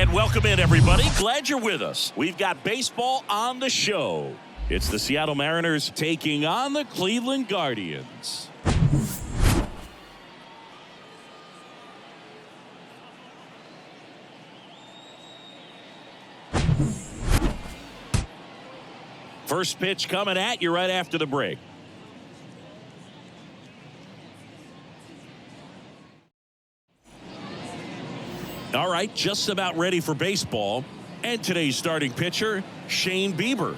And welcome in, everybody. Glad you're with us. We've got baseball on the show. It's the Seattle Mariners taking on the Cleveland Guardians. First pitch coming at you right after the break. All right, just about ready for baseball. And today's starting pitcher, Shane Bieber.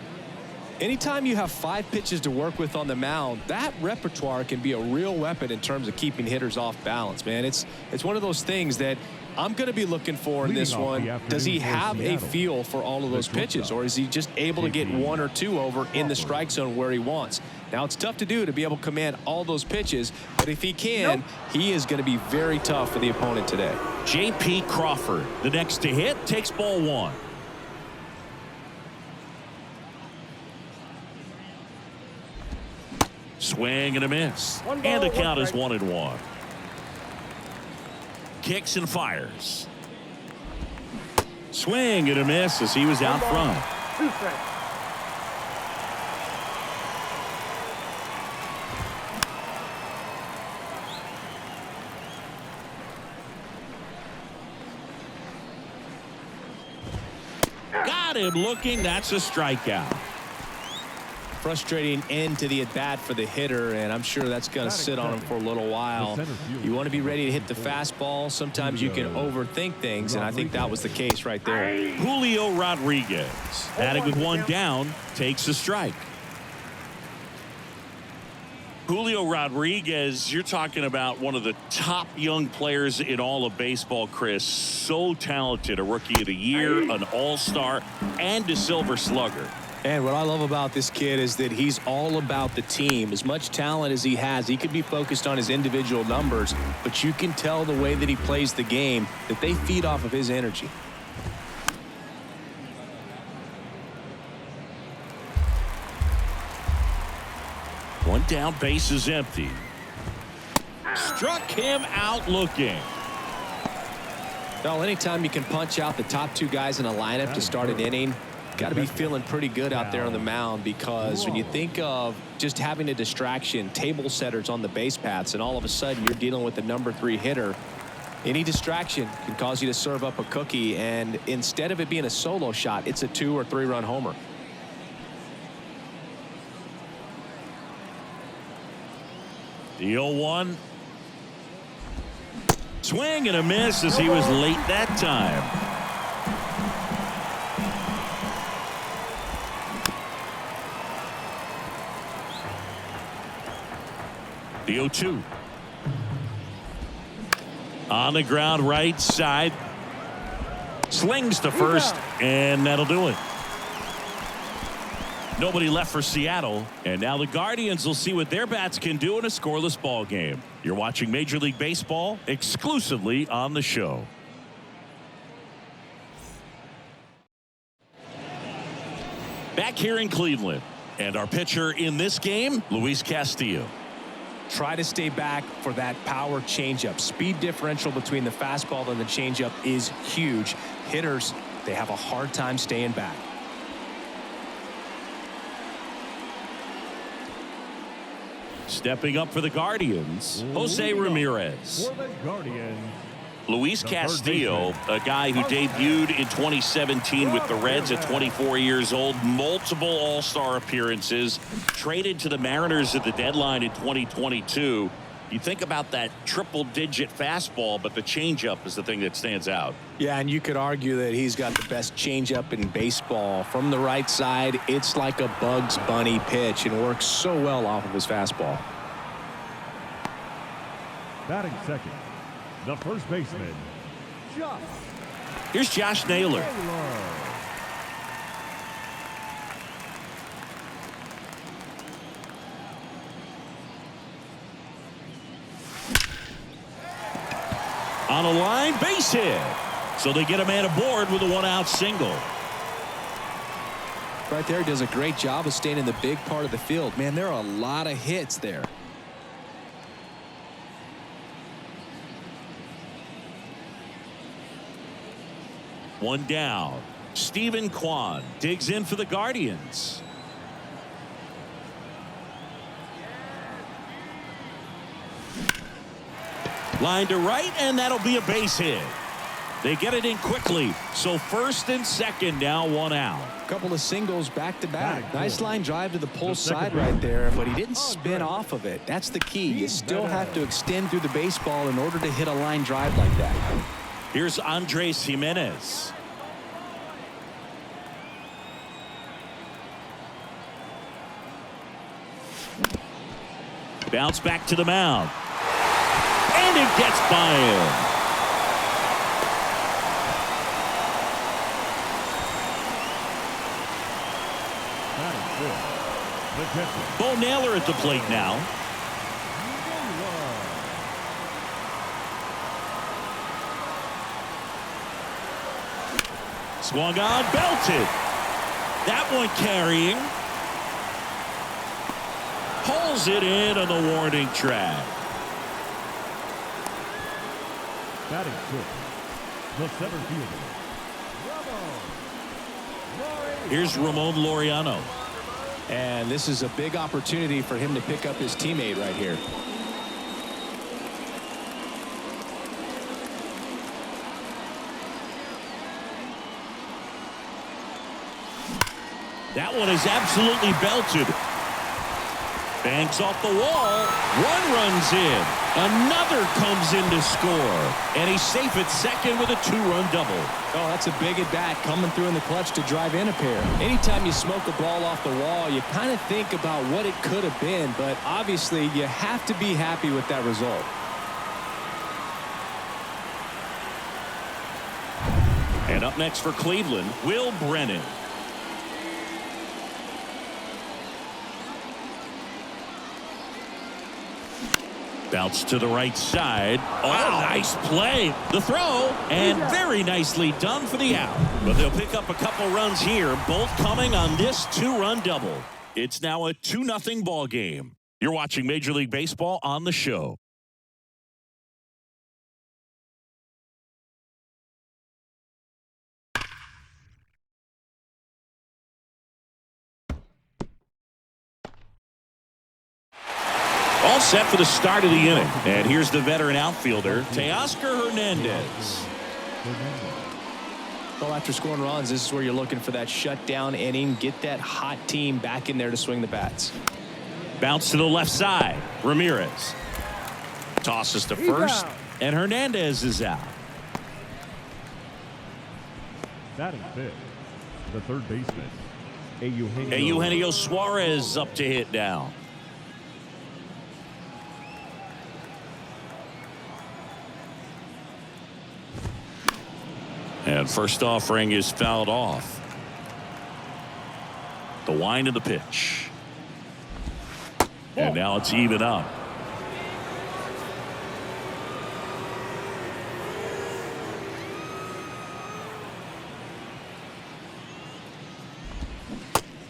Anytime you have 5 pitches to work with on the mound, that repertoire can be a real weapon in terms of keeping hitters off balance, man. It's one of those things that I'm going to be looking for in this one. Does he have a feel for all of those pitches, or is he just able to get 1 or 2 over in the strike zone where he wants? Now, it's tough to do to be able to command all those pitches, but if he can, he is going to be very tough for the opponent today. J.P. Crawford, the next to hit, takes ball 1. Swing and a miss. And the count is 1-1. Kicks and fires. Swing and a miss as he was out front. 2 strikes. Got him looking. That's a strikeout. Frustrating end to the at-bat for the hitter, and I'm sure that's going to sit on him for a little while. You want to be ready to hit the fastball. Sometimes you can overthink things, and I think that was the case right there. Julio Rodriguez, batting with 1 down, takes a strike. Julio Rodriguez, you're talking about one of the top young players in all of baseball, Chris. So talented, a Rookie of the Year, an All-Star, and a Silver Slugger. And what I love about this kid is that he's all about the team. As much talent as he has, he could be focused on his individual numbers, but you can tell the way that he plays the game that they feed off of his energy. One down, base is empty. Struck him out looking. Well, anytime you can punch out the top 2 guys in a lineup to start an inning, got to be feeling pretty good out there on the mound, because when you think of just having a distraction, table setters on the base paths, and all of a sudden you're dealing with the number 3 hitter, any distraction can cause you to serve up a cookie, and instead of it being a solo shot, it's a 2 or 3 run homer. The 0-1. Swing and a miss as he was late that time. The 0-2. On the ground, right side. Slings to first, and that'll do it. Nobody left for Seattle, and now the Guardians will see what their bats can do in a scoreless ball game. You're watching Major League Baseball exclusively on the show. Back here in Cleveland, and our pitcher in this game, Luis Castillo. Try to stay back for that power changeup. Speed differential between the fastball and the changeup is huge. Hitters, they have a hard time staying back. Stepping up for the Guardians, Jose Ramirez. For the Guardians, Luis Castillo, a guy who debuted in 2017 with the Reds at 24 years old, multiple All-Star appearances, traded to the Mariners at the deadline in 2022. You think about that triple-digit fastball, but the changeup is the thing that stands out. Yeah, and you could argue that he's got the best changeup in baseball. From the right side, it's like a Bugs Bunny pitch and works so well off of his fastball. batting second, the first baseman, Josh. Here's Josh Naylor. On a line, base hit. So they get a man aboard with a one-out single. Right there, does a great job of staying in the big part of the field. Man, there are a lot of hits there. One down. Stephen Kwan digs in for the Guardians. Line to right, and that'll be a base hit. They get it in quickly. So first and second, now one out. Couple of singles back to back. Nice line drive to the pull side right there, but he didn't spin off of it. That's the key. You still have to extend through the baseball in order to hit a line drive like that. Here's Andres Jimenez. Bounce back to the mound. And it gets by him. Bo Naylor at the plate now. Swung on, belted. That one carrying. Pulls it in on the warning track. Batting fifth, the center fielder. Here's Ramon Laureano. And this is a big opportunity for him to pick up his teammate right here. That one is absolutely belted. Banks off the wall. One runs in. Another comes in to score. And he's safe at second with a two-run double. Oh, that's a big at-bat coming through in the clutch to drive in a pair. Anytime you smoke a ball off the wall, you kind of think about what it could have been, but obviously you have to be happy with that result. And up next for Cleveland, Will Brennan. Bounce to the right side. Oh, nice play. The throw, and very nicely done for the out. But they'll pick up a couple runs here, both coming on this two-run double. It's now a 2-0 ball game. You're watching Major League Baseball on the show. All set for the start of the inning. And here's the veteran outfielder, Teoscar Hernandez. Well, after scoring runs, this is where you're looking for that shutdown inning. Get that hot team back in there to swing the bats. Bounce to the left side. Ramirez tosses to first, and Hernandez is out. Batting fifth, the third baseman, Eugenio Suarez up to hit now. And first offering is fouled off. The wind of the pitch. And now it's even up.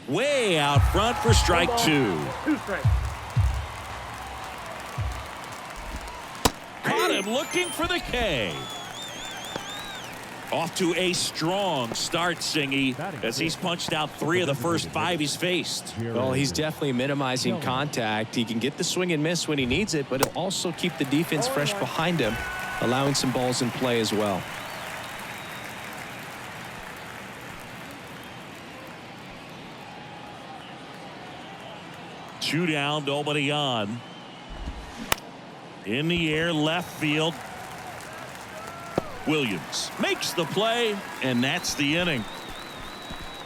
Way out front for strike two. Caught him looking for the K. Off to a strong start, Singy, as he's punched out 3 of the first 5 he's faced. Well, he's definitely minimizing contact. He can get the swing and miss when he needs it, but he'll also keep the defense fresh behind him, allowing some balls in play as well. Two down, nobody on. In the air, left field. Williams makes the play, and that's the inning.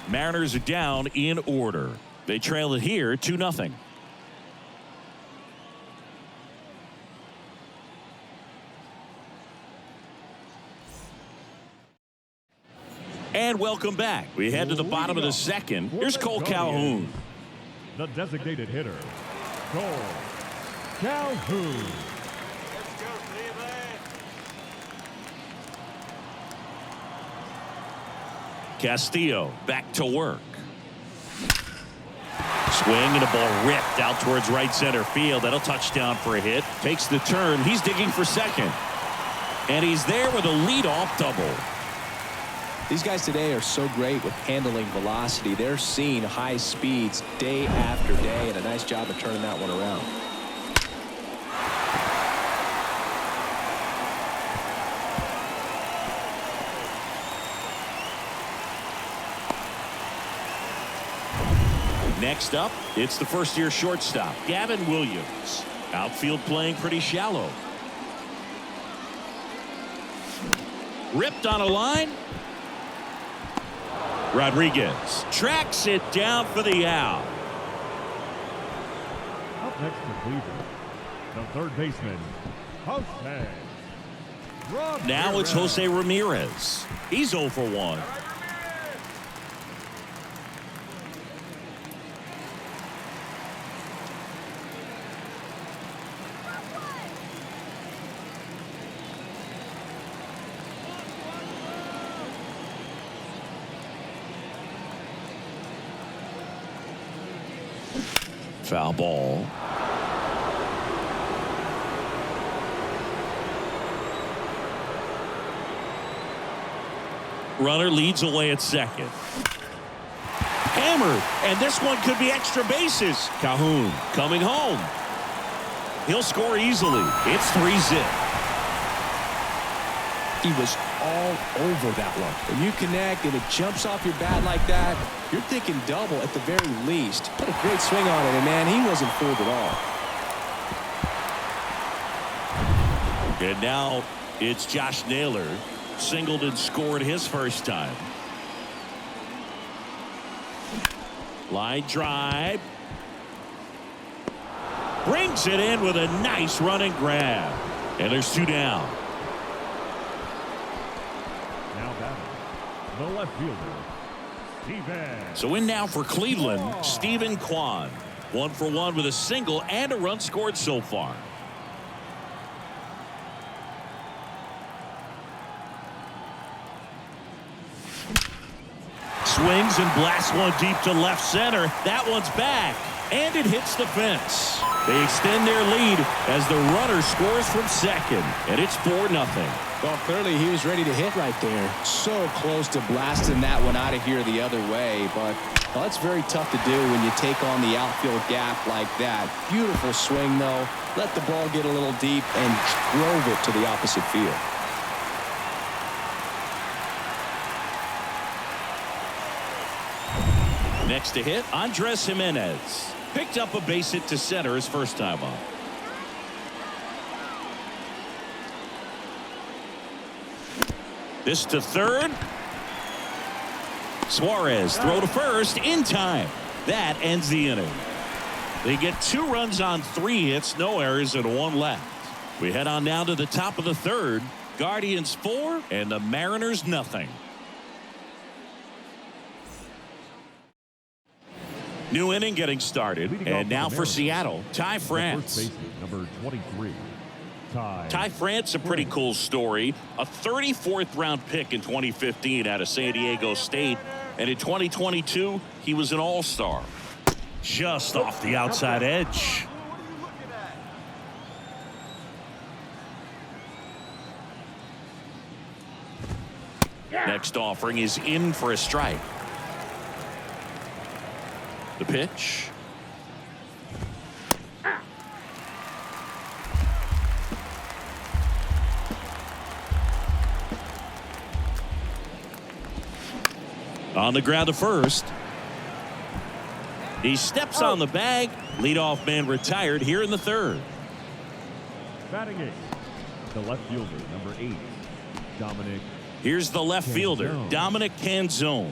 Mariners are down in order. They trail it here 2-0. And welcome back. We head to the bottom of the second. Here's Cole Calhoun. The designated hitter, Cole Calhoun. Castillo back to work. Swing and a ball ripped out towards right center field. That'll touchdown for a hit. Takes the turn. He's digging for second. And he's there with a leadoff double. These guys today are so great with handling velocity. They're seeing high speeds day after day, and a nice job of turning that one around. Next up, it's the first-year shortstop, Gavin Williams. Outfield playing pretty shallow. Ripped on a line. Rodriguez tracks it down for the out. Up next for Cleveland, the third baseman, Jose. Now it's Jose Ramirez. He's 0 for 1. Foul ball. Runner leads away at second. Hammered, and this one could be extra bases. Calhoun coming home. He'll score easily. It's 3-zip. He was all over that one. When you connect and it jumps off your bat like that, you're thinking double at the very least. Put a great swing on it, and man, he wasn't fooled at all. And now it's Josh Naylor. Singled and scored his first time. Line drive. Brings it in with a nice running grab. And there's 2 down. Now batting, the left fielder, Steven. So in now for Cleveland, Stephen Kwan. 1 for 1 with a single and a run scored so far. Swings and blasts one deep to left center. That one's back, and it hits the fence. They extend their lead as the runner scores from second, and it's 4-0. Well, clearly he was ready to hit right there. So close to blasting that one out of here the other way, but well, that's very tough to do when you take on the outfield gap like that. Beautiful swing, though. Let the ball get a little deep and drove it to the opposite field. Next to hit, Andres Jimenez. Picked up a base hit to center his first time up. This to third. Suarez throw to first in time. That ends the inning. They get 2 runs on 3 hits, no errors, and 1 left. We head on now to the top of the third. Guardians 4 and the Mariners nothing. New inning getting started, and now for Seattle, Ty France. Number 23, Ty France, a pretty cool story. A 34th round pick in 2015 out of San Diego State, and in 2022 he was an all-star. Just off the outside edge. Next offering is in for a strike. The pitch. On the ground to first. He steps on the bag. Leadoff man retired here in the third. batting 8, the left fielder, number 8, Dominic. Here's the left fielder, Dominic Canzone.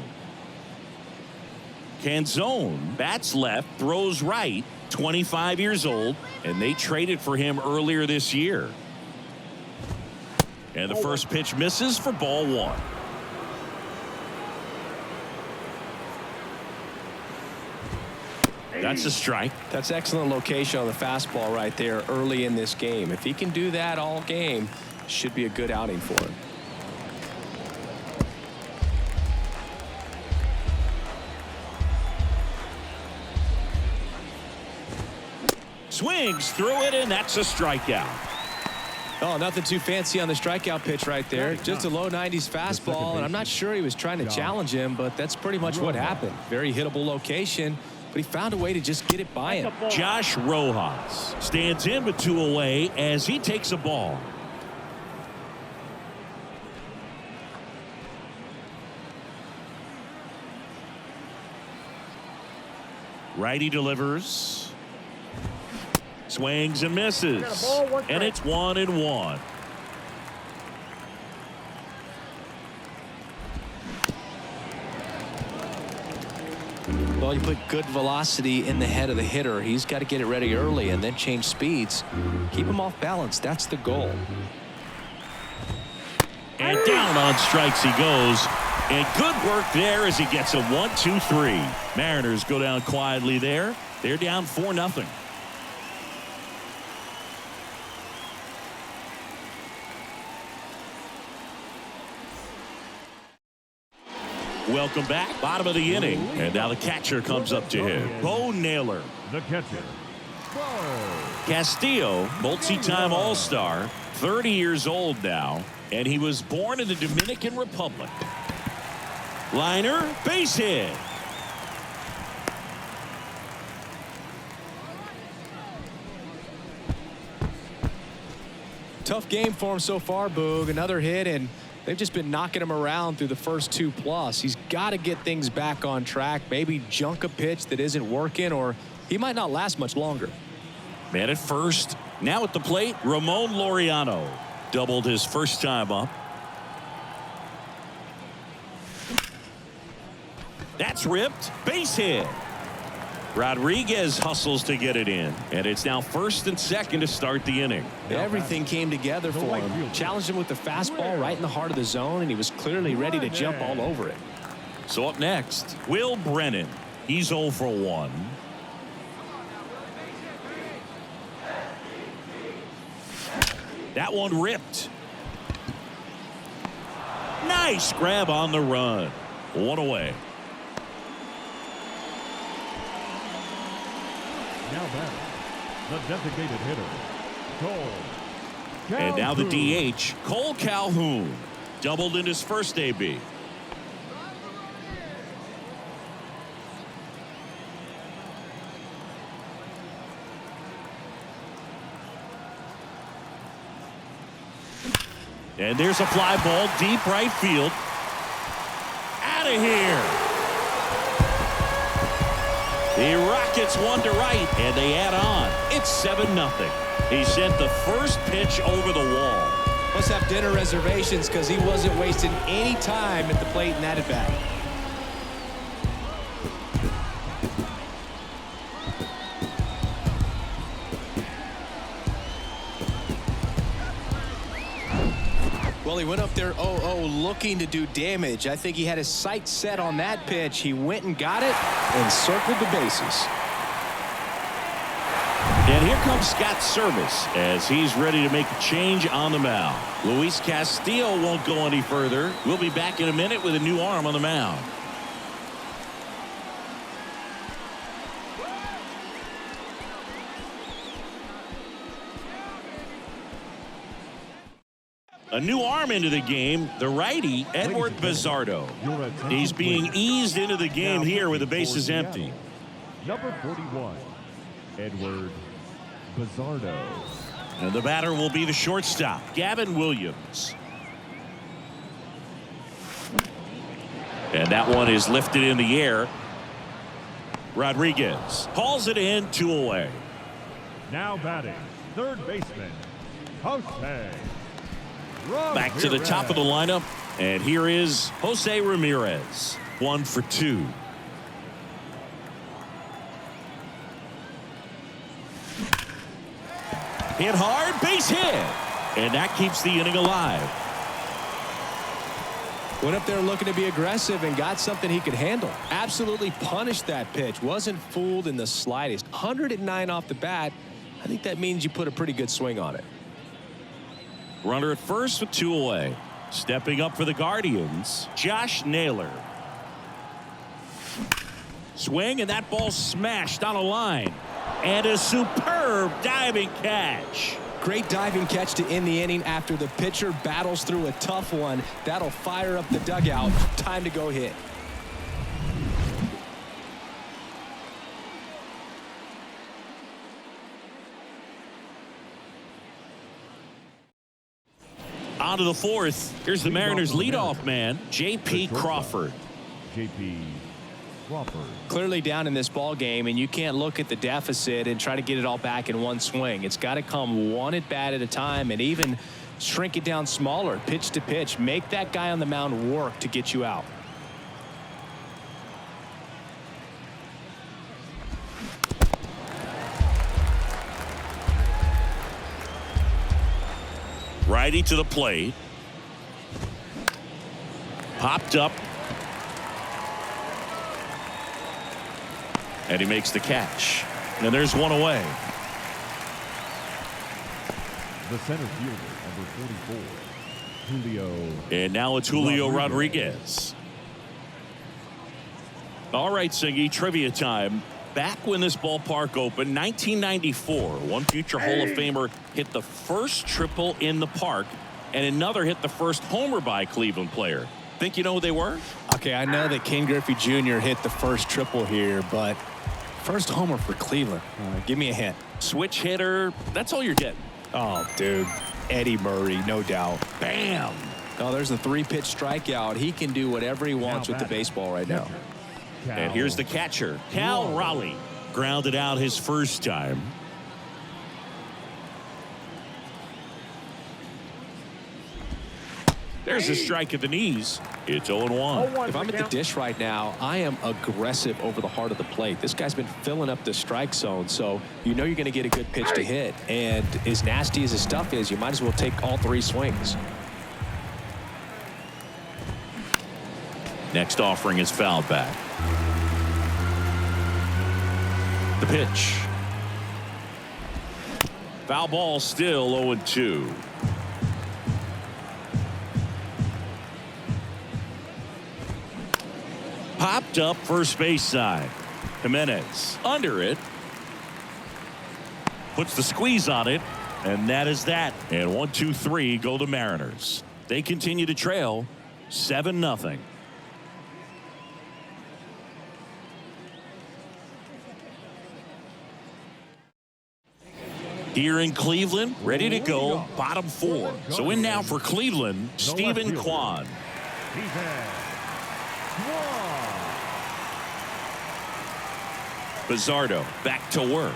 Canzone bats left, throws right, 25 years old, and they traded for him earlier this year. And the first pitch misses for ball 1. That's a strike. That's excellent location on the fastball right there early in this game. If he can do that all game, should be a good outing for him. Swings through it, and that's a strikeout. Oh, nothing too fancy on the strikeout pitch right there. Just a low 90s fastball, and I'm not sure he was trying to challenge him, but that's pretty much what happened. Very hittable location, but he found a way to just get it by him. Josh Rojas stands in with 2 away as he takes a ball. Righty delivers. Swings and misses. And it's 1-1. Well, you put good velocity in the head of the hitter. He's got to get it ready early and then change speeds. Keep him off balance. That's the goal. And down on strikes he goes. And good work there as he gets a 1-2-3. Mariners go down quietly there. They're down 4-0. Welcome back. Bottom of the inning. And now the catcher comes up to him. Bo Naylor. The catcher, Bo Castillo, multi-time All-Star, 30 years old now, and he was born in the Dominican Republic. Liner, base hit. Tough game for him so far, Boog. Another hit, and they've just been knocking him around through the first 2+. He's got to get things back on track, maybe junk a pitch that isn't working, or he might not last much longer. Man at first. Now at the plate, Ramon Laureano doubled his first time up. That's ripped. Base hit. Rodriguez hustles to get it in, and it's now 1st and 2nd to start the inning. Everything came together for him. Challenged him with the fastball right in the heart of the zone, and he was clearly ready to jump all over it. So up next, Will Brennan. He's 0 for 1. That one ripped. Nice grab on the run. 1 away. now batting, the designated hitter, Cole Calhoun. And now the DH, Cole Calhoun, doubled in his first AB. And there's a fly ball deep right field. Out of here. The Rockets one to right, and they add on. It's 7-0. He sent the first pitch over the wall. Must have dinner reservations because he wasn't wasting any time at the plate in that at bat. Well, he went up there 0-0 looking to do damage. I think he had his sights set on that pitch. He went and got it and circled the bases. And here comes Scott Service as he's ready to make a change on the mound. Luis Castillo won't go any further. We'll be back in a minute with a new arm on the mound. A new arm into the game, the righty, Edward Bizardo. He's being eased into the game here with the bases empty. Number 41, Edward Bizardo. And the batter will be the shortstop, Gavin Williams. And that one is lifted in the air. Rodriguez hauls it in, 2 away. Now batting, third baseman, Jose Back to the top of the lineup, and here is Jose Ramirez, 1 for 2. Hit hard, base hit, and that keeps the inning alive. Went up there looking to be aggressive and got something he could handle. Absolutely punished that pitch. Wasn't fooled in the slightest. 109 off the bat. I think that means you put a pretty good swing on it. Runner at first with 2 away. Stepping up for the Guardians, Josh Naylor. Swing, and that ball smashed on a line. And a superb diving catch. Great diving catch to end the inning after the pitcher battles through a tough one. That'll fire up the dugout. Time to go hit. On to the fourth. Here's the Mariners leadoff man, J.P. Crawford. J.P. Crawford. Clearly down in this ball game, and you can't look at the deficit and try to get it all back in one swing. It's got to come one at bat at a time, and even shrink it down smaller, pitch to pitch. Make that guy on the mound work to get you out. Righty to the plate. Popped up. And he makes the catch. And there's one away. The center fielder, number 44, Julio. And now it's Julio Rodriguez. All right, Singy, trivia time. Back when this ballpark opened, 1994, one future Hall of Famer hit the first triple in the park, and another hit the first homer by a Cleveland player. Think you know who they were? Okay, I know that Ken Griffey Jr. hit the first triple here, but first homer for Cleveland. Give me a hint. Switch hitter. That's all you're getting. Oh, dude. Eddie Murray, no doubt. Bam. Oh, there's a 3-pitch strikeout. He can do whatever he wants with the baseball right now. And here's the catcher, Cal Raleigh. Grounded out his first time. There's a strike at the knees. It's 0-1. If I'm at the dish right now, I am aggressive over the heart of the plate. This guy's been filling up the strike zone, so you know you're going to get a good pitch to hit. And as nasty as his stuff is, you might as well take all 3 swings. Next offering is fouled back. The pitch. Foul ball, still 0-2. Popped up first base side. Jimenez under it. Puts the squeeze on it. And that is that. And 1-2-3 go the Mariners. They continue to trail 7-0. Here in Cleveland, ready to go, bottom 4. So in now for Cleveland, Stephen Kwan. Bizzardo back to work.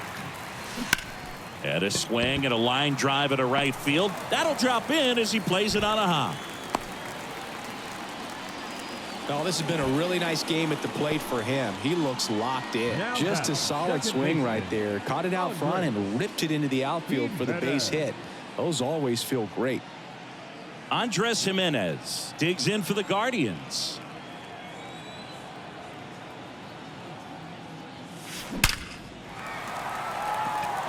And a swing and a line drive at a right field. That'll drop in as he plays it on a hop. Oh, this has been a really nice game at the plate for him. He looks locked in. Just a solid swing right there. Caught it out front and ripped it into the outfield for the base hit. Those always feel great. Andres Jimenez digs in for the Guardians.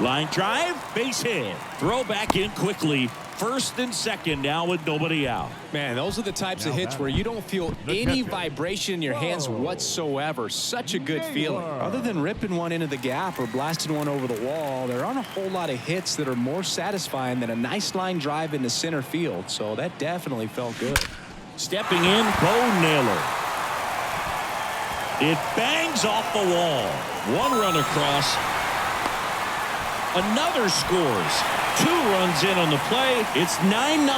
Line drive, base hit. Throw back in quickly. First and second now with nobody out. Man, those are the types of hits where you don't feel any vibration in your hands whatsoever. Such a good feeling. Other than ripping one into the gap or blasting one over the wall, there aren't a whole lot of hits that are more satisfying than a nice line drive into center field. So that definitely felt good. Stepping in, Bo Naylor. It bangs off the wall. One run across. Another scores. 2 runs in on the play. It's 9-0.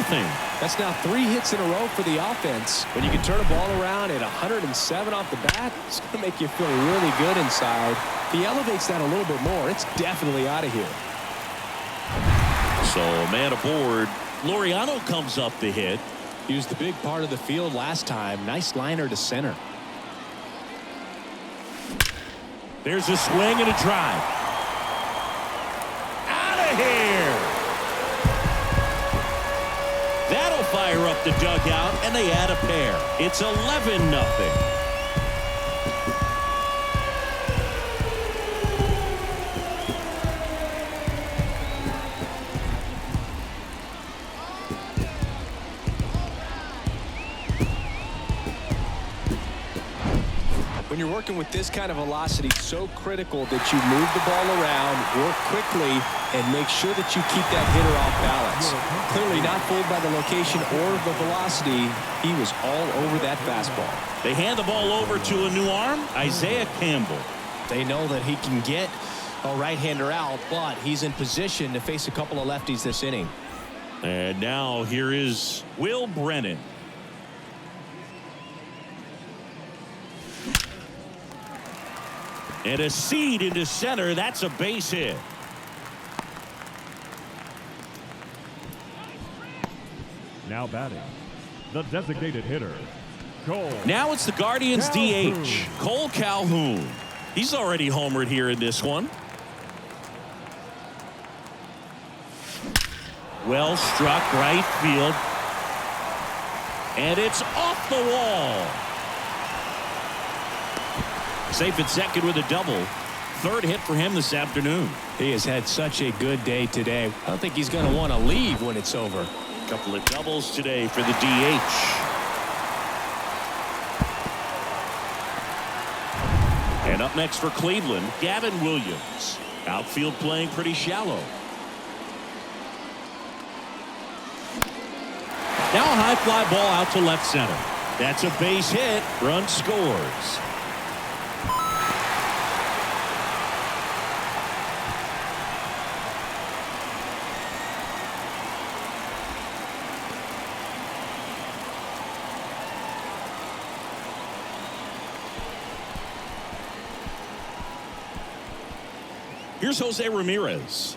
That's now 3 hits in a row for the offense. When you can turn a ball around at 107 off the bat, it's going to make you feel really good inside. If he elevates that a little bit more, it's definitely out of here. So, man aboard. Laureano comes up the hit. He was the big part of the field last time. Nice liner to center. There's a swing and a drive. Here. That'll fire up the dugout, and they add a pair. It's 11-0. When you're working with this kind of velocity, it's so critical that you move the ball around, work quickly, and make sure that you keep that hitter off balance. Clearly not fooled by the location or the velocity. He was all over that fastball. They hand the ball over to a new arm, Isaiah Campbell. They know that he can get a right-hander out, but he's in position to face a couple of lefties this inning. And now here is Will Brennan. And a seed into center. That's a base hit. Now batting, the designated hitter, Cole. Now it's the Guardians Calhoun. DH, Cole Calhoun. He's already homered here in this one. Well struck right field. And it's off the wall. Safe at second with a double. Third hit for him this afternoon. He has had such a good day today. I don't think he's going to want to leave when it's over. A couple of doubles today for the DH. And up next for Cleveland, Gavin Williams. Outfield playing pretty shallow. Now a high fly ball out to left center. That's a base hit. Run scores. Here's Jose Ramirez.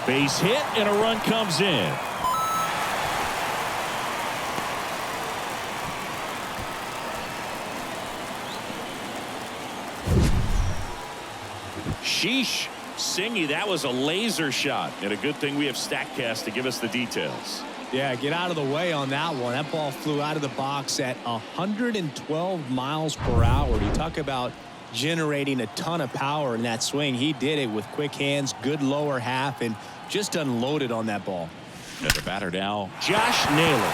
Base hit and a run comes in. Sheesh. Singy, that was a laser shot. And a good thing we have StatCast to give us the details. Yeah, get out of the way on that one. That ball flew out of the box at 112 miles per hour. You talk about generating a ton of power in that swing. He did it with quick hands, good lower half, and just unloaded on that ball. And the batter now, Josh Naylor.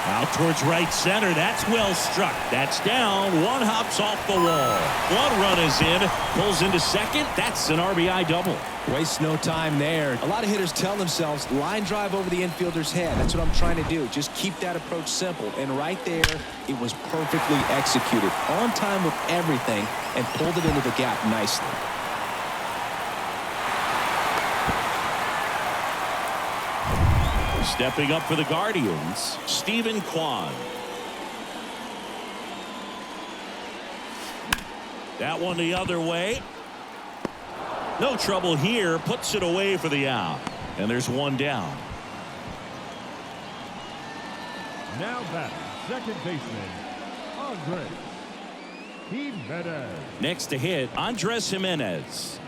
Out towards right center. That's well struck. That's down. One hops off the wall. One run is in. Pulls into second. That's an RBI double. Waste no time there. A lot of hitters tell themselves line drive over the infielder's head. That's what I'm trying to do. Just keep that approach simple. And right there, it was perfectly executed. On time with everything and pulled it into the gap nicely. Stepping up for the Guardians, Stephen Kwan. That one the other way. No trouble here. Puts it away for the out. And there's one down. Now batting, second baseman, Andres Jimenez. Next to hit, Andres Jimenez.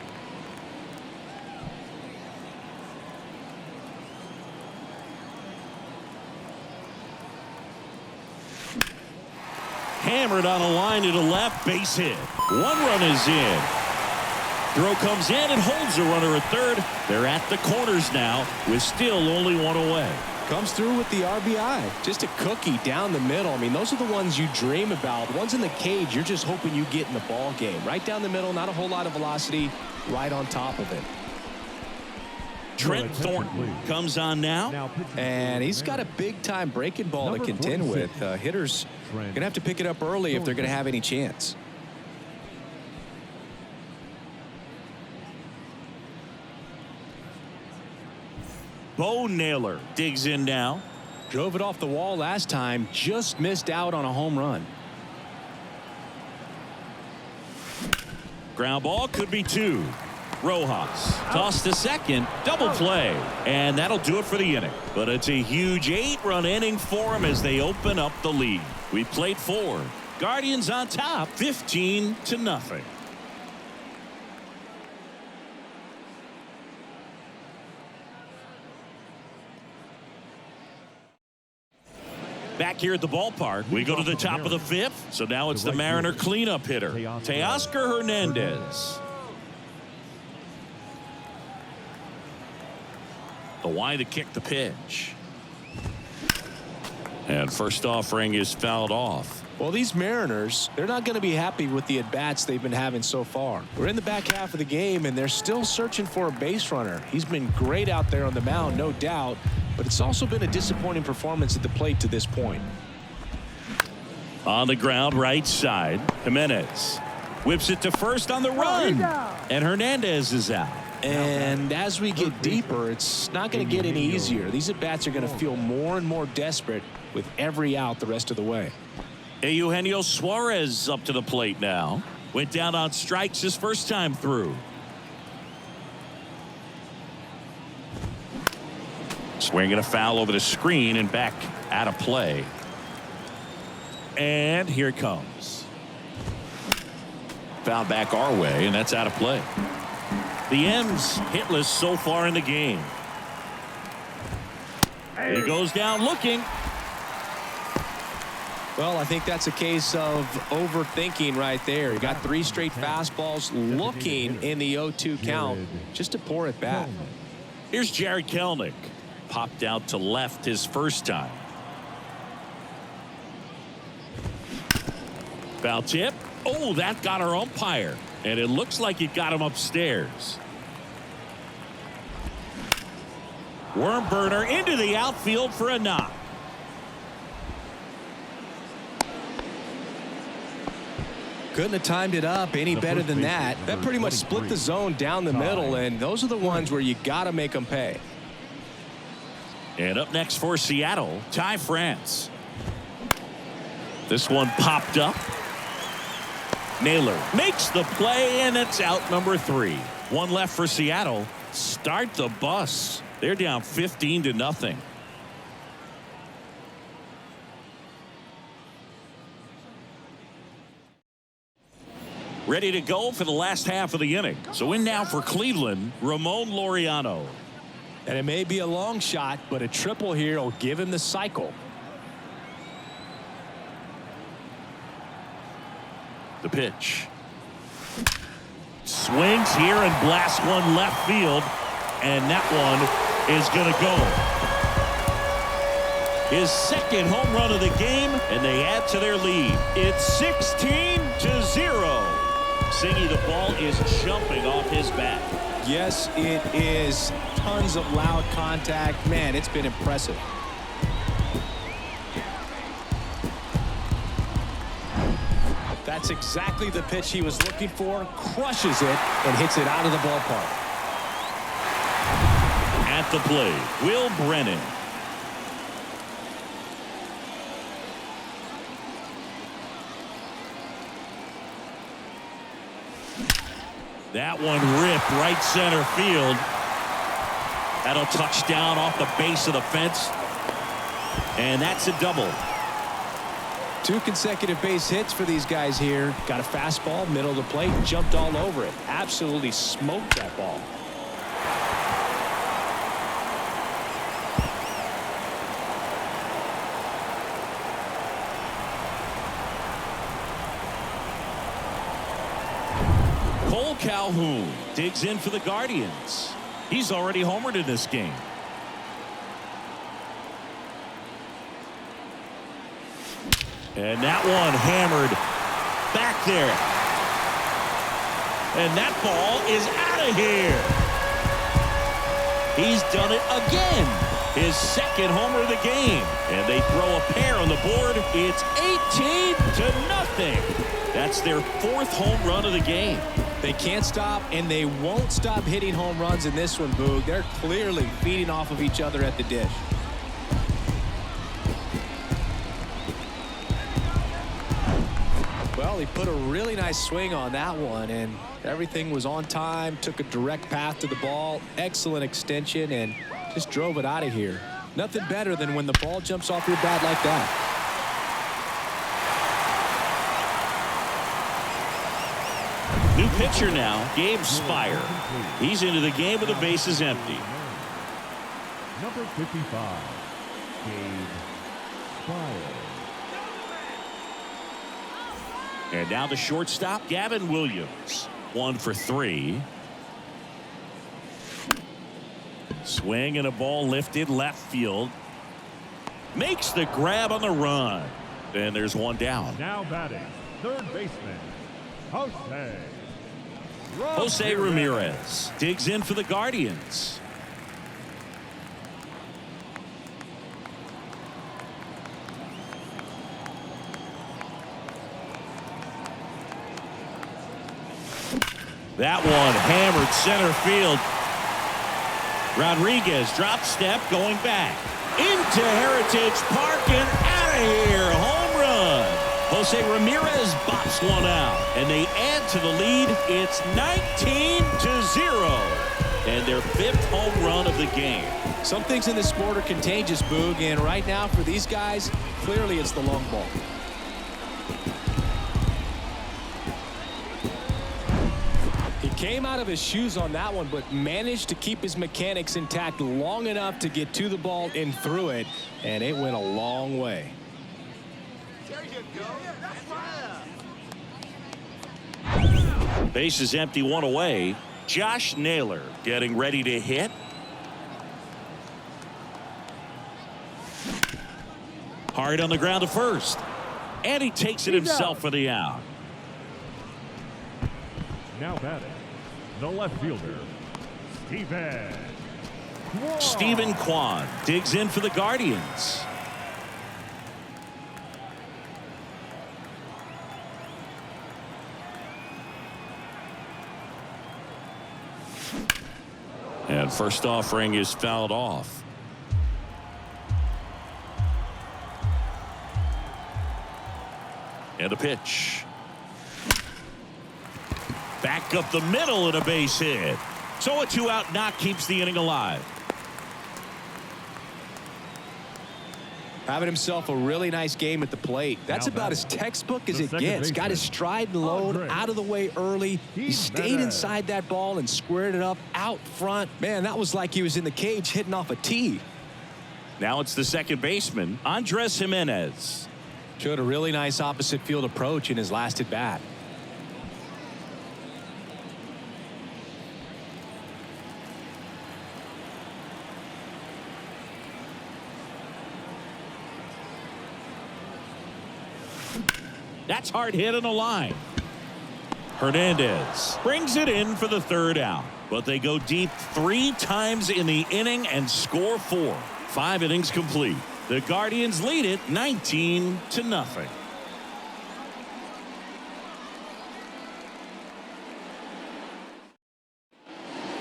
Hammered on a line to the left, base hit. One run is in. Throw comes in and holds the runner at third. They're at the corners now with still only one away. Comes through with the RBI. Just a cookie down the middle. I mean, those are the ones you dream about. The ones in the cage, you're just hoping you get in the ball game. Right down the middle, not a whole lot of velocity, right on top of it. Trent Thornton comes on now. And he's got a big-time breaking ball to contend with. Hitters going to have to pick it up early if they're going to have any chance. Bo Naylor digs in now. Drove it off the wall last time. Just missed out on a home run. Ground ball could be two. Rojas tossed to second, double play, and that'll do it for the inning. But it's a huge 8-run inning for them as they open up the lead. We played 4. Guardians on top, 15-0. Back here at the ballpark, we go to the top of the 5th. So now it's the Mariner cleanup hitter, Teoscar Hernandez. The wide to kick the pitch. And first offering is fouled off. Well, these Mariners, they're not going to be happy with the at-bats they've been having so far. We're in the back half of the game, and they're still searching for a base runner. He's been great out there on the mound, no doubt, but it's also been a disappointing performance at the plate to this point. On the ground, right side, Jimenez whips it to first on the run, and Hernandez is out. And as we get deeper, it's not going to get any easier. These at-bats are going to feel more and more desperate with every out the rest of the way. Eugenio Suarez up to the plate now. Went down on strikes his first time through. Swinging a foul over the screen and back out of play. And here it comes. Foul back our way, and that's out of play. The M's hitless so far in the game. He goes down looking. Well, I think that's a case of overthinking right there. He got 3 straight fastballs looking in the 0-2 count just to pour it back. Here's Jared Kelenic. Popped out to left his first time. Foul tip. Oh, that got our umpire. And it looks like it got him upstairs. Worm burner into the outfield for a knock. Couldn't have timed it up any better than that. That pretty much split the zone down the middle, and those are the ones where you got to make them pay. And up next for Seattle, Ty France. This one popped up. Naylor makes the play, and it's out number 3. One left for Seattle. Start the bus. They're down 15-0. Ready to go for the last half of the inning. So in now for Cleveland, Ramon Laureano. And it may be a long shot, but a triple here will give him the cycle. The pitch. Swings here and blasts one left field. And that one is going to go. His second home run of the game, and they add to their lead. It's 16-0. Singy, the ball is jumping off his bat. Yes, it is. Tons of loud contact. Man, it's been impressive. That's exactly the pitch he was looking for. Crushes it and hits it out of the ballpark. At the plate, Will Brennan. That one ripped right center field. That'll touch down off the base of the fence. And that's a double. 2 consecutive base hits for these guys here. Got a fastball, middle of the plate, jumped all over it. Absolutely smoked that ball. Cole Calhoun digs in for the Guardians. He's already homered in this game. And that one hammered back there. And that ball is out of here. He's done it again. His second homer of the game. And they throw a pair on the board. It's 18-0. That's their 4th home run of the game. They can't stop, and they won't stop hitting home runs in this one, Boog. They're clearly feeding off of each other at the dish. Well, he put a really nice swing on that one, and everything was on time, took a direct path to the ball, excellent extension, and just drove it out of here. Nothing better than when the ball jumps off your bat like that. New pitcher now, Gabe Spire. He's into the game with the bases empty. Number 55, Gabe Spire. And now the shortstop, Gavin Williams. 1 for 3. Swing and a ball lifted left field. Makes the grab on the run. And there's one down. Now batting, third baseman, Jose Ramirez digs in for the Guardians. That one hammered center field. Rodriguez drop step going back into Heritage Park and out of here. Home run. Jose Ramirez bops one out, and they add to the lead. It's 19-0, and their 5th home run of the game. Some things in this sport are contagious, Boog, and right now for these guys, clearly it's the long ball. He came out of his shoes on that one, but managed to keep his mechanics intact long enough to get to the ball and through it, and it went a long way. Base is empty, one away. Josh Naylor getting ready to hit. Hard on the ground to first. And he takes it himself for the out. Now batting, the left fielder, Steven Kwan digs in for the Guardians. And first offering is fouled off. And a pitch. Back up the middle and a base hit. So a 2-out knock keeps the inning alive. Having himself a really nice game at the plate. That's about as textbook as it gets. Got his stride and load out of the way early. He stayed inside that ball and squared it up out front. Man, that was like he was in the cage hitting off a tee. Now it's the second baseman, Andres Gimenez. Showed a really nice opposite field approach in his last at bat. That's hard hit on the line. Hernandez brings it in for the 3rd out. But they go deep 3 times in the inning and score 4. 5 innings complete. The Guardians lead it 19-0.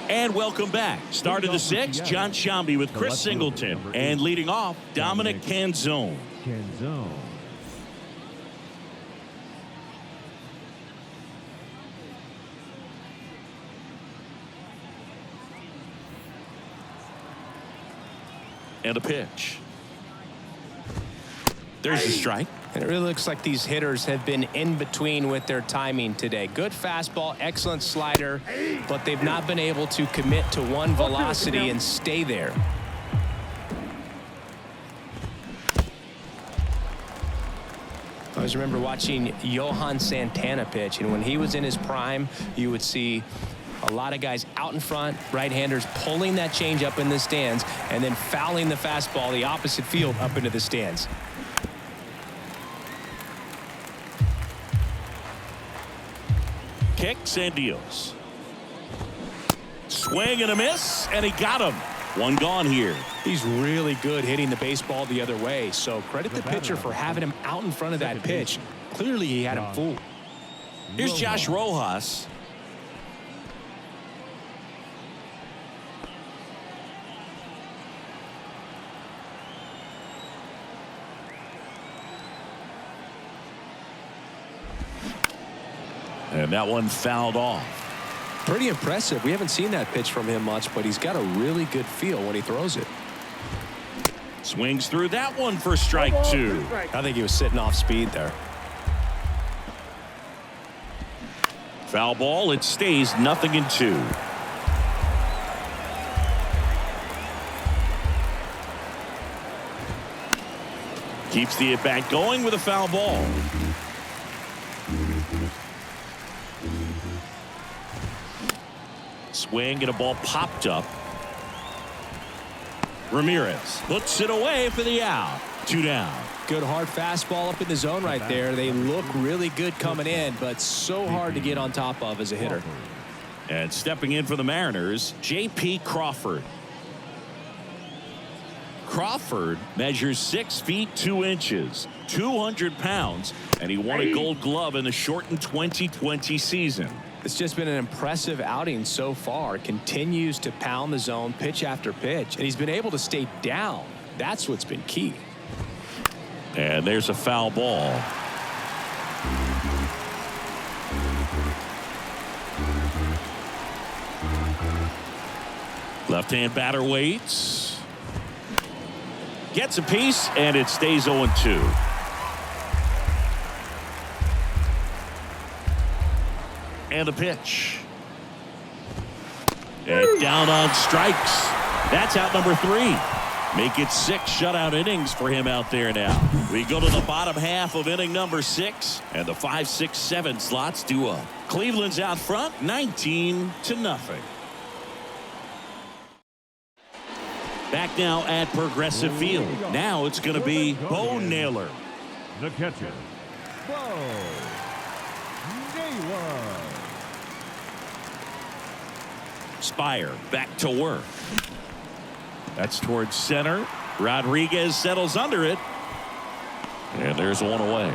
And welcome back. Start of the 6th, John Sciambi with Chris Singleton. And leading off, Dominic Canzone. And a pitch. There's a strike. And it really looks like these hitters have been in between with their timing today. Good fastball, excellent slider, but they've not been able to commit to one velocity and stay there. I always remember watching Johan Santana pitch, and when he was in his prime, you would see a lot of guys out in front, right-handers pulling that change up in the stands and then fouling the fastball the opposite field up into the stands. Kicks and deals. Swing and a miss, and he got him. One gone here. He's really good hitting the baseball the other way, so credit the pitcher for having him out in front of that pitch. Clearly he had him fooled. Here's Josh Rojas. And that one fouled off. Pretty impressive. We haven't seen that pitch from him much, but he's got a really good feel when he throws it. Swings through that one for strike 2. I think he was sitting off speed there. Foul ball. It stays 0-2. Keeps the at-bat going with a foul ball. Swing and a ball popped up. Ramirez puts it away for the out. 2 down. Good hard fastball up in the zone right there. They look really good coming in, but so hard to get on top of as a hitter. And stepping in for the Mariners, J.P. Crawford. Crawford measures 6 feet 2 inches, 200 pounds, and he won a Gold Glove in the shortened 2020 season. It's just been an impressive outing so far. Continues to pound the zone pitch after pitch, and he's been able to stay down. That's what's been key. And there's a foul ball. Left-hand batter waits. Gets a piece, and it stays 0-2. And the pitch. And down on strikes. That's out number 3. Make it 6 shutout innings for him out there now. We go to the bottom half of inning number 6, and the 5, 6, 7 slots do up. Cleveland's out front, 19-0. Back now at Progressive Field. Now it's going to be Bo Naylor. The catcher, Bo Naylor. Spire back to work. That's towards center. Rodriguez settles under it. And there's one away.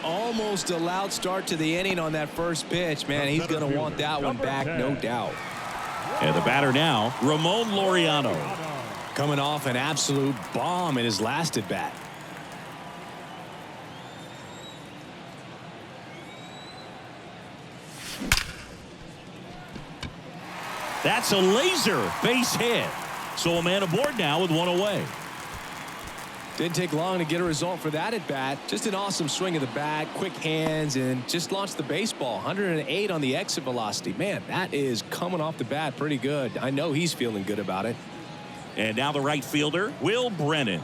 Almost a loud start to the inning on that first pitch. Man, he's going to want that one back, no doubt. And the batter now, Ramon Laureano. Coming off an absolute bomb in his last at bat. That's a laser base hit. So a man aboard now with one away. Didn't take long to get a result for that at bat. Just an awesome swing of the bat, quick hands, and just launched the baseball. 108 on the exit velocity. Man, that is coming off the bat pretty good. I know he's feeling good about it. And now the right fielder, Will Brennan.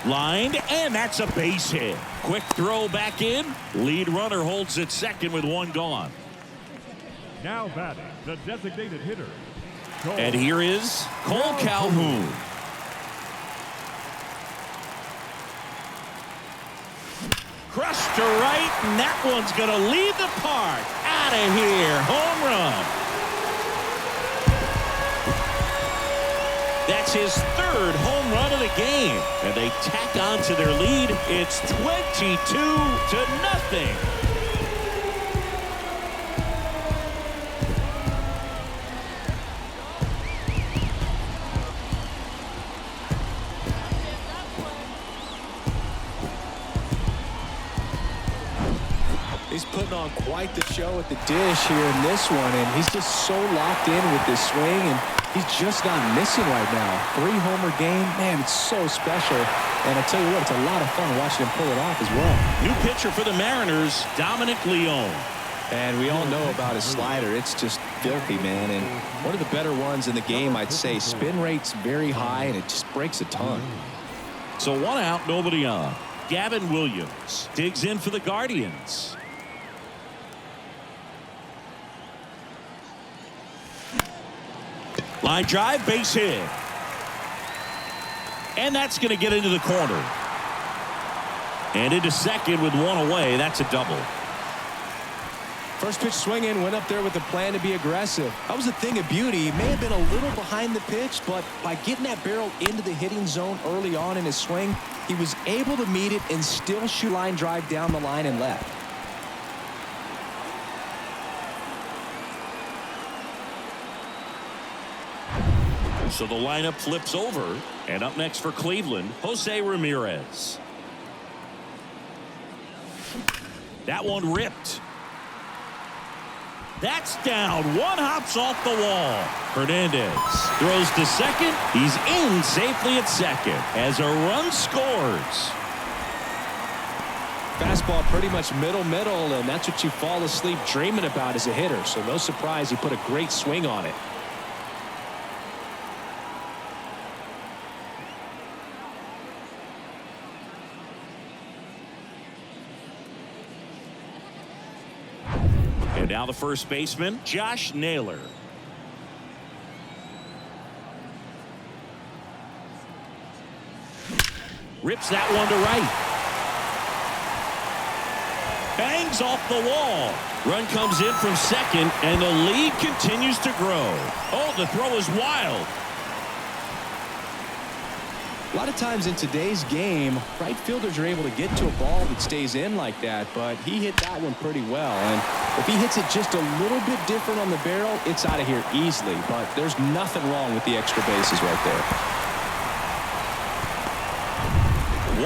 Lined, and that's a base hit. Quick throw back in. Lead runner holds at second with one gone. Now batting, the designated hitter. And here is Cole Calhoun. Crushed to right, and that one's going to lead the park. Out of here. Home run. That's his 3rd home run of the game. And they tack on to their lead. It's 22-0. He's putting on quite the show at the dish here in this one, and he's just so locked in with this swing, and he's just not missing right now. 3-homer game, man, it's so special. And I tell you what, it's a lot of fun watching him pull it off as well. New pitcher for the Mariners, Dominic Leone. And we all know about his slider. It's just filthy, man, and one of the better ones in the game, I'd say. Spin rate's very high, and it just breaks a ton. So 1 out, nobody on. Gavin Williams digs in for the Guardians. Line drive, base hit. And that's going to get into the corner. And into second with one away. That's a double. First pitch swinging, went up there with a plan to be aggressive. That was a thing of beauty. He may have been a little behind the pitch, but by getting that barrel into the hitting zone early on in his swing, he was able to meet it and still shoot line drive down the line and left. So the lineup flips over, and up next for Cleveland, Jose Ramirez. That one ripped. That's down. One hops off the wall. Hernandez throws to second. He's in safely at second as a run scores. Fastball pretty much middle, and that's what you fall asleep dreaming about as a hitter. So no surprise he put a great swing on it. And now the first baseman, Josh Naylor. Rips that one to right. Bangs off the wall. Run comes in from second, and the lead continues to grow. Oh, the throw is wild. A lot of times in today's game, right fielders are able to get to a ball that stays in like that, but he hit that one pretty well. And if he hits it just a little bit different on the barrel, it's out of here easily. But there's nothing wrong with the extra bases right there.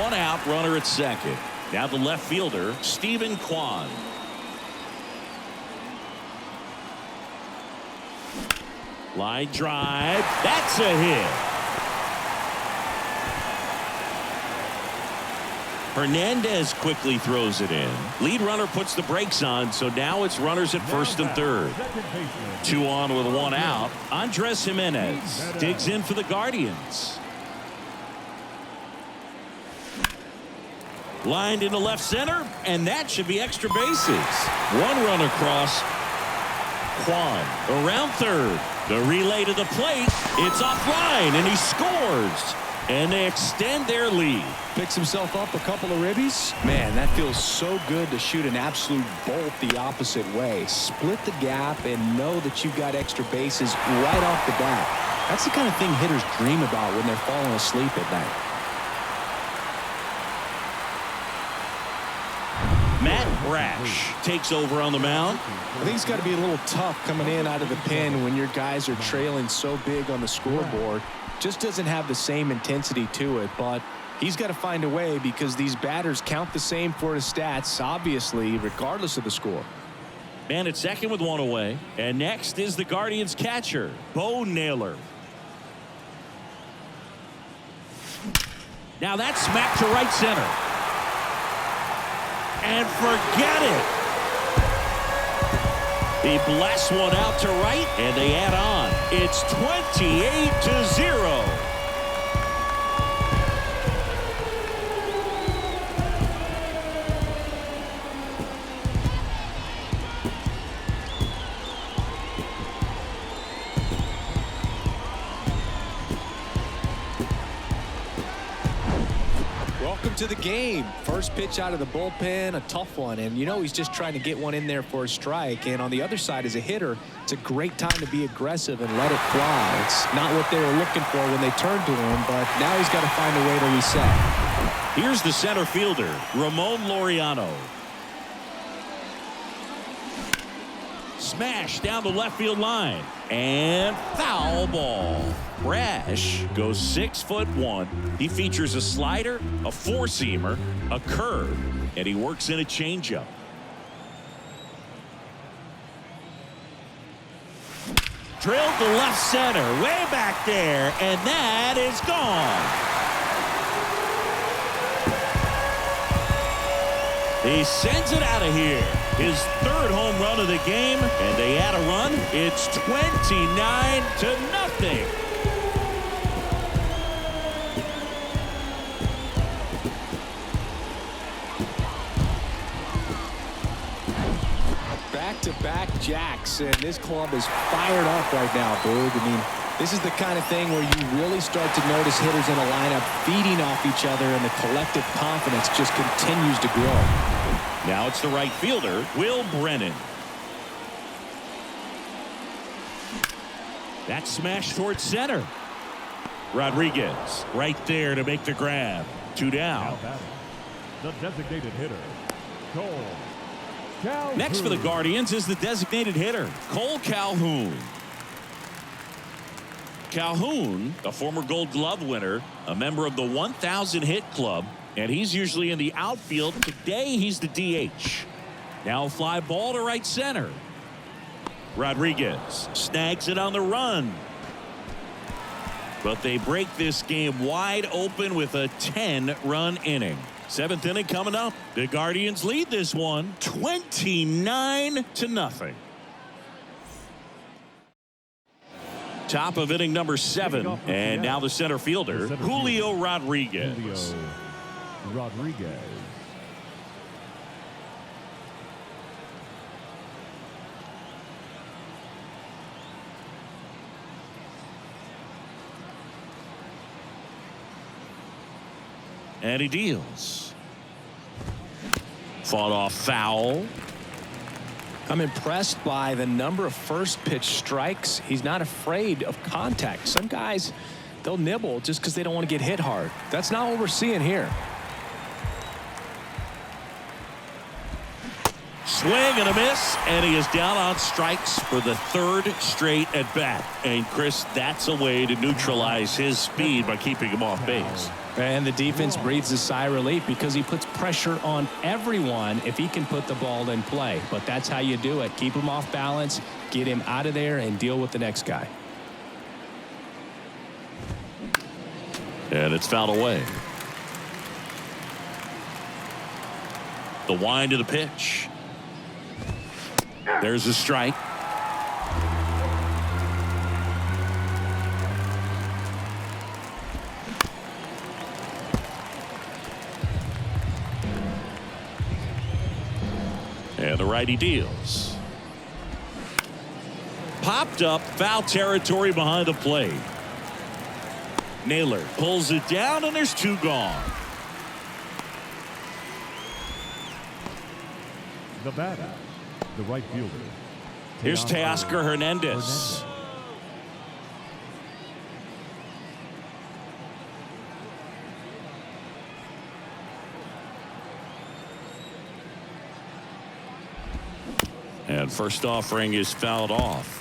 One out, runner at second. Now the left fielder, Stephen Kwan. Line drive. That's a hit. Hernandez quickly throws it in. Lead runner puts the brakes on, so now it's runners at first and third. 2 on with 1 out. Andres Jimenez digs in for the Guardians. Lined into left center, and that should be extra bases. 1 run across. Kwan around third. The relay to the plate. It's offline, and he scores. And they extend their lead. Picks himself up a couple of ribbies. Man, that feels so good to shoot an absolute bolt the opposite way. Split the gap and know that you've got extra bases right off the bat. That's the kind of thing hitters dream about when they're falling asleep at night. Matt Brash takes over on the mound. I think it's got to be a little tough coming in out of the pen when your guys are trailing so big on the scoreboard. Just doesn't have the same intensity to it, but he's got to find a way because these batters count the same for his stats, obviously, regardless of the score. Man at second with 1 away. And next is the Guardians catcher, Bo Naylor. Now that's smacked to right center. And forget it. He blasts one out to right, and they add on. It's 28-0. Welcome to the game. First pitch out of the bullpen, a tough one. And you know he's just trying to get one in there for a strike. And on the other side, as a hitter, it's a great time to be aggressive and let it fly. It's not what they were looking for when they turned to him, but now he's got to find a way to reset. Here's the center fielder, Ramon Laureano. Smash down the left field line. And foul ball. Brash goes 6'1". He features a slider, a four-seamer, a curve, and he works in a changeup. Drilled to left center, way back there, and that is gone. He sends it out of here. His third home run of the game, and they add a run. It's 29-0. Back-to-back jacks, and this club is fired up right now, Boog. I mean, this is the kind of thing where you really start to notice hitters in a lineup feeding off each other, and the collective confidence just continues to grow. Now it's the right fielder, Will Brennan. That smash towards center. Rodriguez right there to make the grab. 2 down. The designated hitter, Cole Calhoun. Next for the Guardians is the designated hitter, Cole Calhoun. Calhoun, a former Gold Glove winner, a member of the 1,000 hit club, and he's usually in the outfield. Today he's the DH. Now a fly ball to right center. Rodriguez snags it on the run. But they break this game wide open with a 10-run inning. 7th inning coming up. The Guardians lead this one 29-0. Top of inning number 7, and now the center fielder, Julio Rodriguez. Julio Rodriguez. And he deals. Fought off foul. I'm impressed by the number of first pitch strikes. He's not afraid of contact. Some guys, they'll nibble just because they don't want to get hit hard. That's not what we're seeing here. Swing and a miss, and he is down on strikes for the third straight at bat. And Chris, that's a way to neutralize his speed by keeping him off base. And the defense breathes a sigh of relief because he puts pressure on everyone if he can put the ball in play. But that's how you do it. Keep him off balance, get him out of there, and deal with the next guy. And it's fouled away. The wind of the pitch. There's a strike. And the righty deals. Popped up, foul territory behind the plate. Naylor pulls it down, and there's two gone. The batter, the right fielder. Here's Teoscar Hernandez. And first offering is fouled off.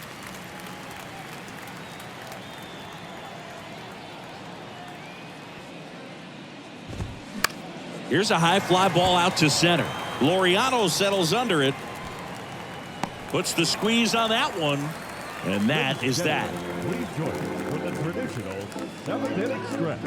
Here's a high fly ball out to center. Laureano settles under it. Puts the squeeze on that one. And that is that. Please join us for the traditional 7th-inning stretch.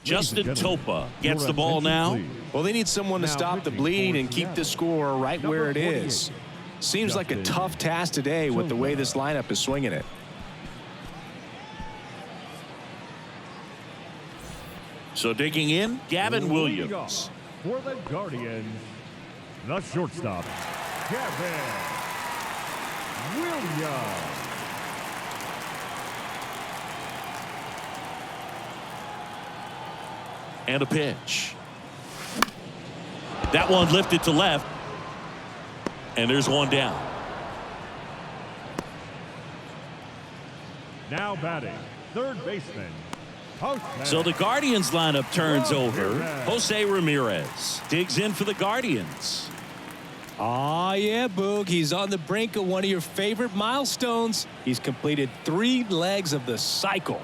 Justin Topa gets the ball now. Well, they need someone to stop the bleed and keep the score right where it is. Seems like a tough task today with the way this lineup is swinging it. So digging in, Gavin Williams. For the Guardians, the shortstop, Gavin Williams. And a pitch. That one lifted to left. And there's one down. Now batting, third baseman. So the Guardians lineup turns over. Jose Ramirez digs in for the Guardians. Oh, yeah, Boog. He's on the brink of one of your favorite milestones. He's completed 3 legs of the cycle.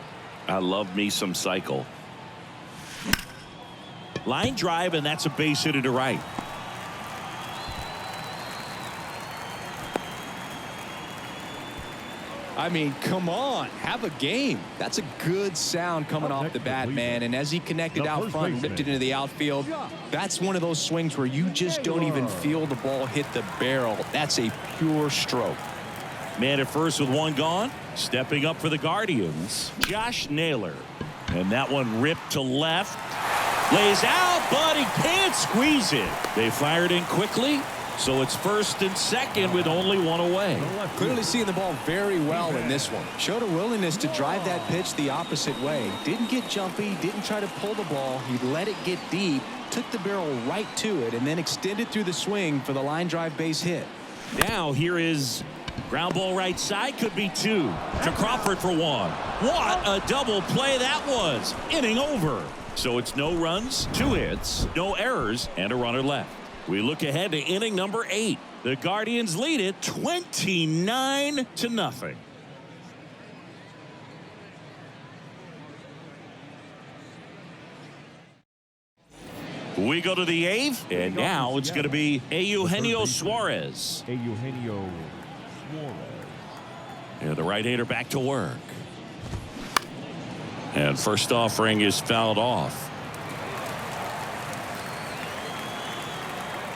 I love me some cycle. Line drive, and that's a base hit to right. I mean, come on, have a game. That's a good sound coming off the bat, man. And as he connected out front and ripped it into the outfield, that's one of those swings where you just don't even feel the ball hit the barrel. That's a pure stroke. Man at first with one gone. Stepping up for the Guardians, Josh Naylor. And that one ripped to left. Lays out, but he can't squeeze it. They fired in quickly. So it's first and second with only one away. Clearly seeing the ball very well in this one. Showed a willingness to drive that pitch the opposite way. Didn't get jumpy, didn't try to pull the ball. He let it get deep, took the barrel right to it, and then extended through the swing for the line drive base hit. Now here is ground ball right side. Could be 2 to Crawford for 1. What a double play that was. Inning over. So it's no runs, 2 hits, no errors, and a runner left. We look ahead to inning number 8. The Guardians lead it 29-0. We go to the 8th, and now it's going to be Eugenio Suarez. Eugenio Suarez. And the right-hander back to work. And first offering is fouled off.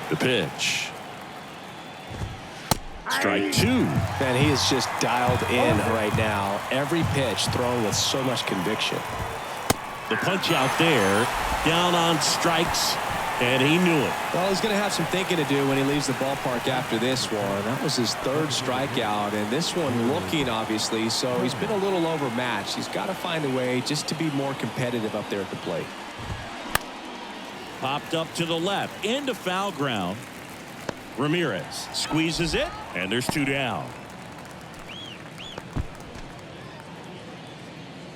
The pitch. Strike 2. Man, he is just dialed in right now. Every pitch thrown with so much conviction. The punch out there. Down on strikes. And he knew it. Well, he's going to have some thinking to do when he leaves the ballpark after this one. That was his third strikeout, and this one looking, obviously, so he's been a little overmatched. He's got to find a way just to be more competitive up there at the plate. Popped up to the left, into foul ground. Ramirez squeezes it, and there's 2 down.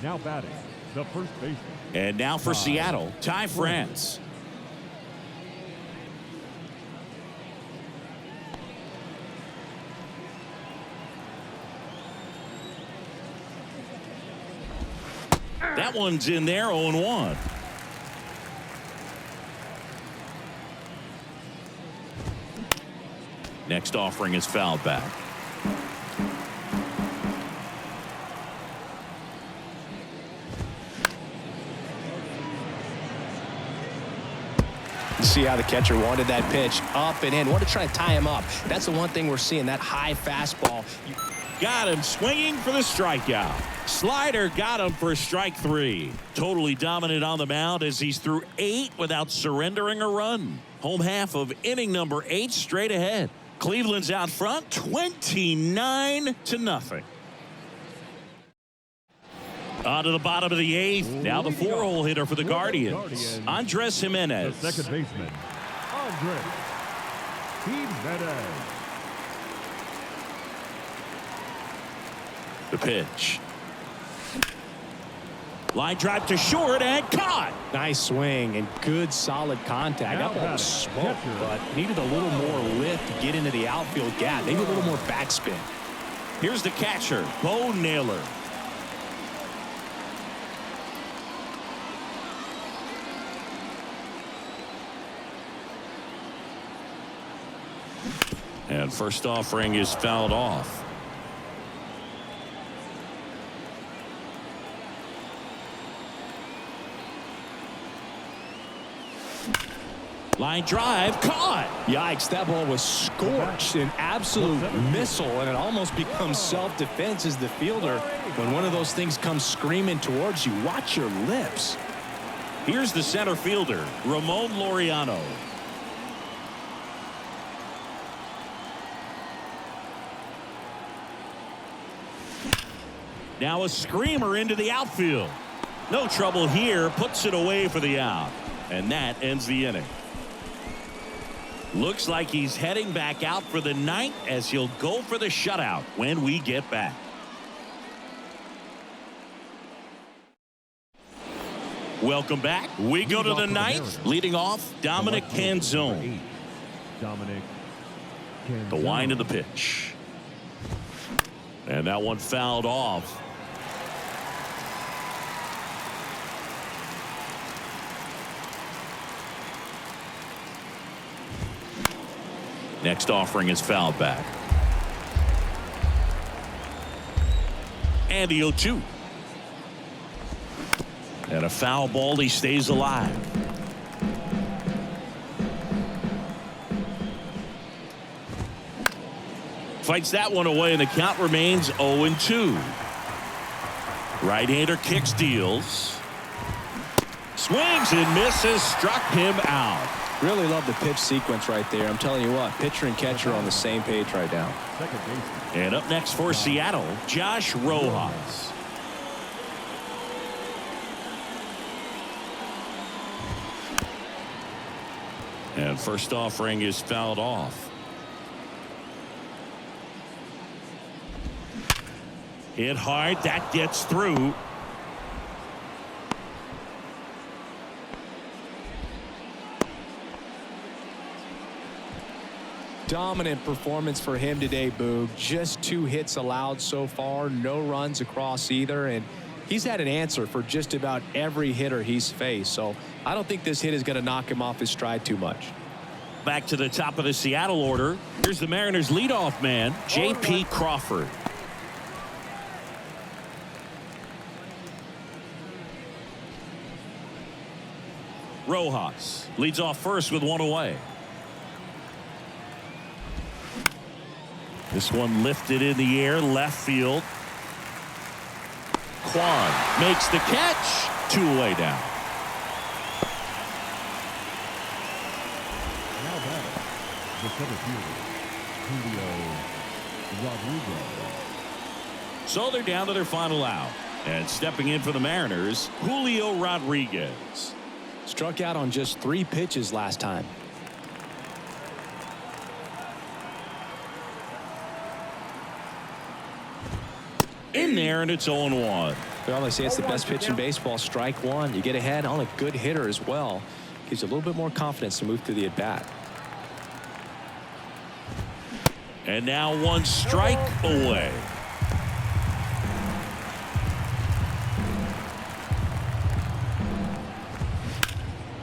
Now batting, the first baseman. And now for Seattle, Ty France. That one's in there, 0-1. Next offering is fouled back. See how the catcher wanted that pitch up and in. Want to try to tie him up. That's the one thing we're seeing, that high fastball. Got him swinging for the strikeout. Slider got him for strike 3. Totally dominant on the mound as he's through 8 without surrendering a run. Home half of inning number 8 straight ahead. Cleveland's out front 29-0. On to the bottom of the 8th. Now the 4-hole hitter for the Guardians, Andres Jimenez. The second baseman, Andres Jimenez. The pitch. Line drive to short and caught. Nice swing and good solid contact. That ball was smoked, but needed a little more lift to get into the outfield gap. Maybe a little more backspin. Here's the catcher, Bo Naylor. And first offering is fouled off. Line drive caught. Yikes, that ball was scorched, an absolute missile, and it almost becomes self-defense as the fielder. When one of those things comes screaming towards you, watch your lips. Here's the center fielder, Ramon Laureano. Now a screamer into the outfield. No trouble here, puts it away for the out. And that ends the inning. Looks like he's heading back out for the 9th as he'll go for the shutout when we get back. Welcome back. We go to the 9th. Leading off, Dominic Canzone. Dominic Canzone. The wind of the pitch. And that one fouled off. Next offering is fouled back. And the 0-2. And a foul ball, he stays alive. Fights that one away, and the count remains 0-2. Right-hander kicks, deals. Swings and misses, struck him out. Really love the pitch sequence right there. I'm telling you what, pitcher and catcher are on the same page right now. Second baseman. And up next for Seattle, Josh Rojas. And first offering is fouled off. Hit hard, that gets through. Dominant performance for him today, Boog. Just 2 hits allowed so far, no runs across either, and he's had an answer for just about every hitter he's faced. So I don't think this hit is going to knock him off his stride too much. Back to the top of the Seattle order. Here's the Mariners leadoff man, J.P. Crawford. Rojas leads off first with 1 away. This one lifted in the air, left field. Kwan makes the catch. 2 away down. the center fielder, Julio Rodriguez. So they're down to their final out. And stepping in for the Mariners, Julio Rodriguez. Struck out on just 3 pitches last time. In there, and it's 0-1. Well, they say it's the best pitch in baseball. Strike one. You get ahead on a good hitter as well. Gives you a little bit more confidence to move through the at-bat. And now 1 strike away.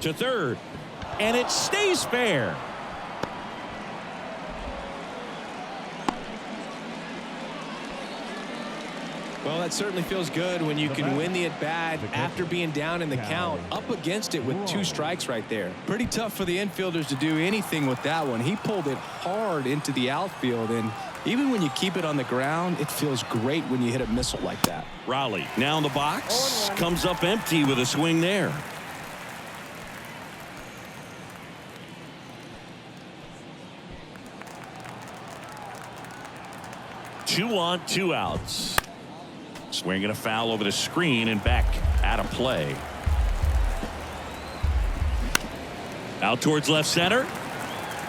To third, and it stays fair. Well, that certainly feels good when you can win the at-bat after being down in the count, up against it with 2 strikes right there. Pretty tough for the infielders to do anything with that one. He pulled it hard into the outfield, and even when you keep it on the ground, it feels great when you hit a missile like that. Raleigh now in the box, comes up empty with a swing there. 2 on, 2 outs. Swinging a foul over the screen and back out of play. Out towards left center.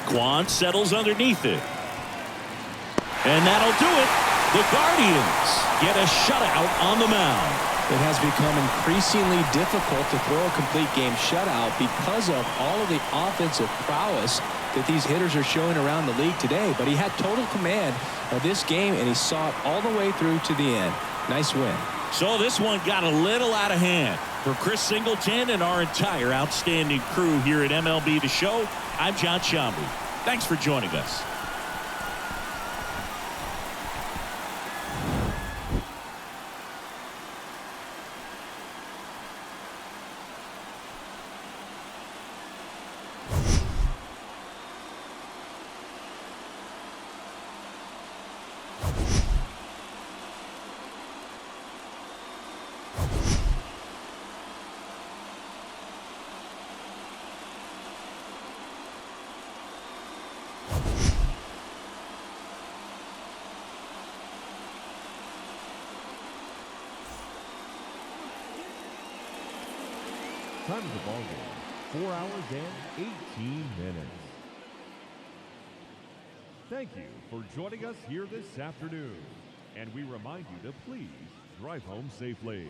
Kwan settles underneath it. And that'll do it. The Guardians get a shutout on the mound. It has become increasingly difficult to throw a complete game shutout because of all of the offensive prowess that these hitters are showing around the league today. But he had total command of this game, and he saw it all the way through to the end. Nice win. So this one got a little out of hand. For Chris Singleton and our entire outstanding crew here at MLB The Show, I'm John Sciambi. Thanks for joining us. Time of the ball game, 4 hours and 18 minutes. Thank you for joining us here this afternoon. And we remind you to please drive home safely.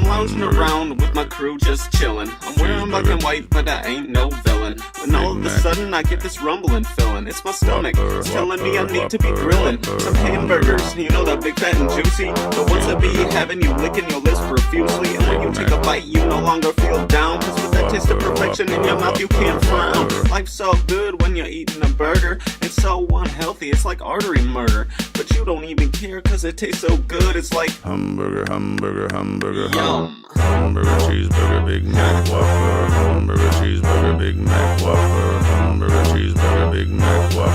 Lounging around with my crew just chillin'. I'm wearing black and white, but I ain't no villain. When all of a sudden I get this rumbling feeling. It's my stomach, it's telling me I need to be grillin' some hamburgers, you know, that big fat and juicy. The ones that be having you licking your lips profusely. And when you take a bite, you no longer feel down. Cause with that taste of perfection in your mouth, you can't frown. Life's so good when you're eating a burger. It's so unhealthy, it's like artery murder. But you don't even care cause it tastes so good. It's like hamburger, hamburger, hamburger, yum. Hamburger, cheeseburger, Big Mac, Whopper. Hamburger, cheeseburger, Big Mac, Whopper. Hamburger, cheeseburger, Big Mac, Whopper.